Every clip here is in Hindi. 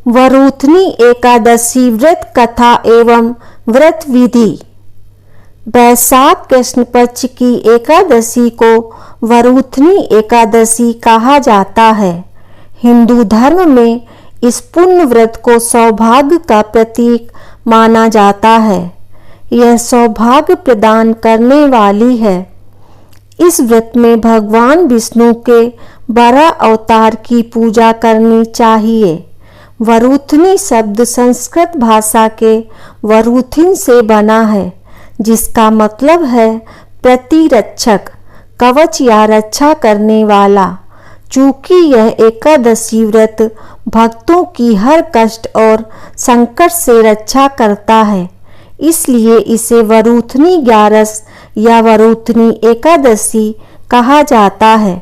वरूथनी एकादशी व्रत कथा एवं व्रत विधि। बैसाख कृष्ण पक्ष की एकादशी को वरूथनी एकादशी कहा जाता है। हिंदू धर्म में इस पुण्य व्रत को सौभाग्य का प्रतीक माना जाता है। यह सौभाग्य प्रदान करने वाली है। इस व्रत में भगवान विष्णु के 12 अवतार की पूजा करनी चाहिए। वरूथनी शब्द संस्कृत भाषा के वरूथिन से बना है, जिसका मतलब है प्रतिरक्षक, कवच या रक्षा करने वाला। चूंकि यह एकादशी व्रत भक्तों की हर कष्ट और संकट से रक्षा करता है, इसलिए इसे वरूथनी 11 या वरूथनी एकादशी कहा जाता है।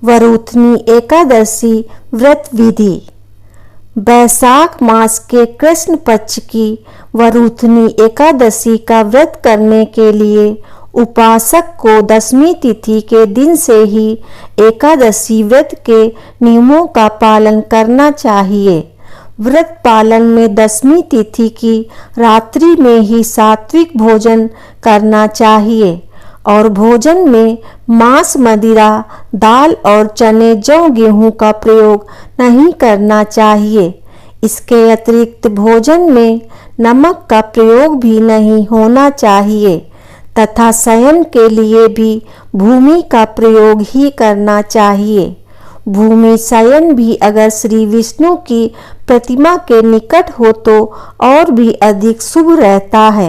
वरूथनी एकादशी व्रत विधि। बैसाख मास के कृष्ण पक्ष की वरूथनी एकादशी का व्रत करने के लिए उपासक को दशमी तिथि के दिन से ही एकादशी व्रत के नियमों का पालन करना चाहिए। व्रत पालन में दशमी तिथि की रात्रि में ही सात्विक भोजन करना चाहिए और भोजन में मांस, मदिरा, दाल और चने, जौ, गेहूं का प्रयोग नहीं करना चाहिए। इसके अतिरिक्त भोजन में नमक का प्रयोग भी नहीं होना चाहिए तथा शयन के लिए भी भूमि का प्रयोग ही करना चाहिए। भूमि शयन भी अगर श्री विष्णु की प्रतिमा के निकट हो तो और भी अधिक शुभ रहता है।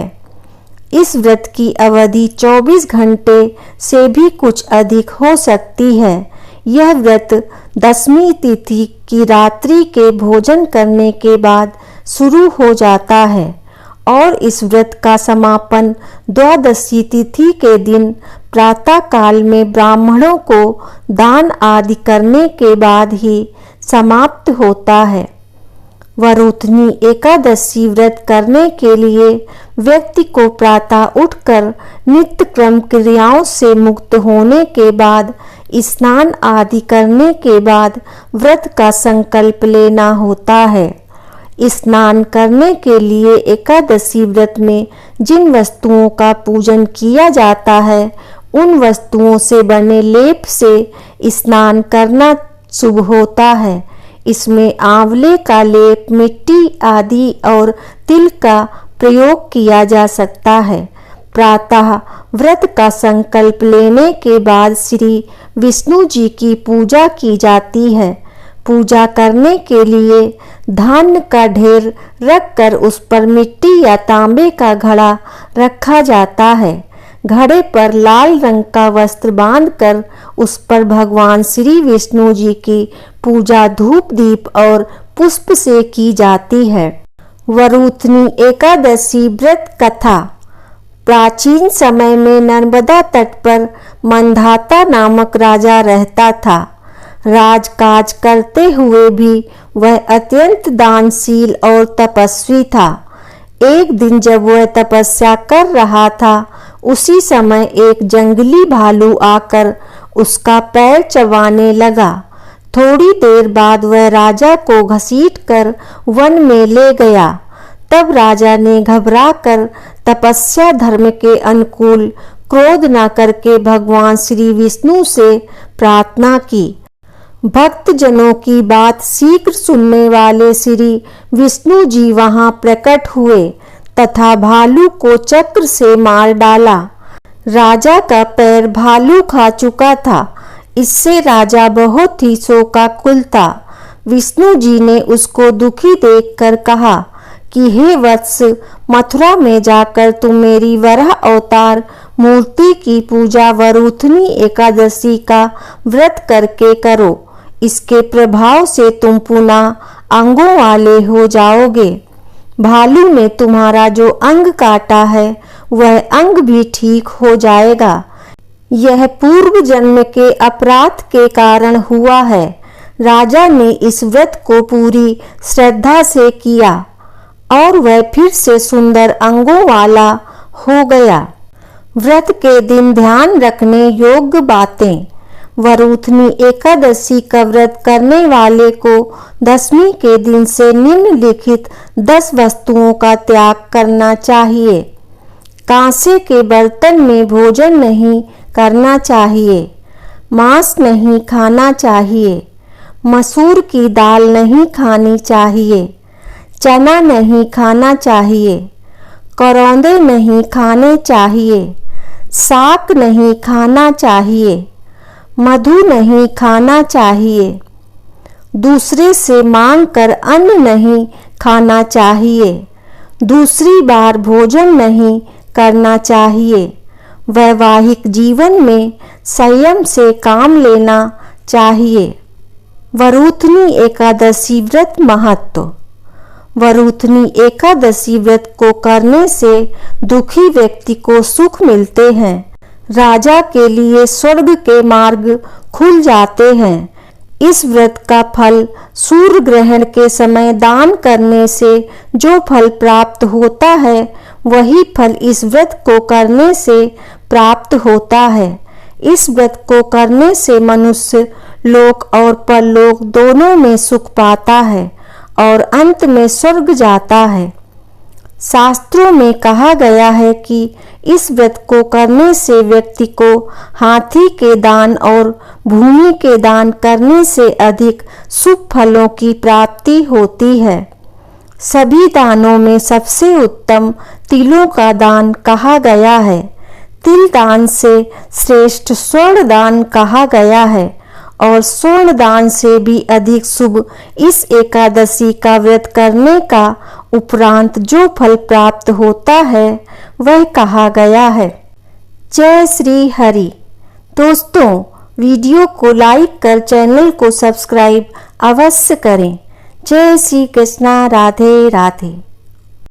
इस व्रत की अवधि 24 घंटे से भी कुछ अधिक हो सकती है। यह व्रत दशमी तिथि की रात्रि के भोजन करने के बाद शुरू हो जाता है और इस व्रत का समापन द्वादशी तिथि के दिन प्रातः काल में ब्राह्मणों को दान आदि करने के बाद ही समाप्त होता है। वरूथनी एकादशी व्रत करने के लिए व्यक्ति को प्रातः उठकर नित्य क्रम क्रियाओं से मुक्त होने के बाद स्नान आदि करने के बाद व्रत का संकल्प लेना होता है। स्नान करने के लिए एकादशी व्रत में जिन वस्तुओं का पूजन किया जाता है, उन वस्तुओं से बने लेप से स्नान करना शुभ होता है। इसमें आंवले का लेप, मिट्टी आदि और तिल का प्रयोग किया जा सकता है। प्रातः व्रत का संकल्प लेने के बाद श्री विष्णु जी की पूजा की जाती है। पूजा करने के लिए धान्य का ढेर रखकर उस पर मिट्टी या तांबे का घड़ा रखा जाता है। घड़े पर लाल रंग का वस्त्र बांधकर उस पर भगवान श्री विष्णु जी की पूजा धूप, दीप और पुष्प से की जाती है। वरूथनी एकादशी व्रत कथा। प्राचीन समय में नर्मदा तट पर मंधाता नामक राजा रहता था। राजकाज करते हुए भी वह अत्यंत दानशील और तपस्वी था। एक दिन जब वह तपस्या कर रहा था, उसी समय एक जंगली भालू आकर उसका पैर चबाने लगा। थोड़ी देर बाद वह राजा को घसीटकर वन में ले गया। तब राजा ने घबराकर तपस्या धर्म के अनुकूल क्रोध न करके भगवान श्री विष्णु से प्रार्थना की। भक्त जनों की बात शीघ्र सुनने वाले श्री विष्णु जी वहां प्रकट हुए तथा भालू को चक्र से मार डाला। राजा का पैर भालू खा चुका था। इससे राजा बहुत ही शोकाकुल था। विष्णु जी ने उसको दुखी देखकर कहा कि हे वत्स, मथुरा में जाकर तुम मेरी वराह अवतार मूर्ति की पूजा वरूथनी एकादशी का व्रत करके करो। इसके प्रभाव से तुम पुनः अंगों वाले हो जाओगे। भालू ने तुम्हारा जो अंग काटा है, वह अंग भी ठीक हो जाएगा। यह पूर्व जन्म के अपराध के कारण हुआ है। राजा ने इस व्रत को पूरी श्रद्धा से किया और वह फिर से सुंदर अंगों वाला हो गया। व्रत के दिन ध्यान रखने योग्य बातें। वरूथनी एकादशी का व्रत करने वाले को दशमी के दिन से निम्नलिखित 10 वस्तुओं का त्याग करना चाहिए। कांसे के बर्तन में भोजन नहीं करना चाहिए, मांस नहीं खाना चाहिए, मसूर की दाल नहीं खानी चाहिए, चना नहीं खाना चाहिए, करौंदे नहीं खाने चाहिए, साग नहीं खाना चाहिए, मधु नहीं खाना चाहिए, दूसरे से मांगकर अन्न नहीं खाना चाहिए, दूसरी बार भोजन नहीं करना चाहिए, वैवाहिक जीवन में संयम से काम लेना चाहिए। वरूथनी एकादशी व्रत महत्व। वरूथनी एकादशी व्रत को करने से दुखी व्यक्ति को सुख मिलते हैं। राजा के लिए स्वर्ग के मार्ग खुल जाते हैं। इस व्रत का फल सूर्य ग्रहण के समय दान करने से जो फल प्राप्त होता है वही फल इस व्रत को करने से प्राप्त होता है। इस व्रत को करने से मनुष्य लोक और परलोक दोनों में सुख पाता है और अंत में स्वर्ग जाता है। शास्त्रों में कहा गया है कि इस व्रत को करने से व्यक्ति को हाथी के दान और भूमि के दान करने से अधिक शुभ फलों की प्राप्ति होती है। सभी दानों में सबसे उत्तम तिलों का दान कहा गया है। तिल दान से श्रेष्ठ स्वर्ण दान कहा गया है और स्वर्ण दान से भी अधिक शुभ इस एकादशी का व्रत करने का उपरांत जो फल प्राप्त होता है वह कहा गया है। जय श्री हरि। दोस्तों, वीडियो को लाइक कर चैनल को सब्सक्राइब अवश्य करें। जय श्री कृष्णा। राधे राधे।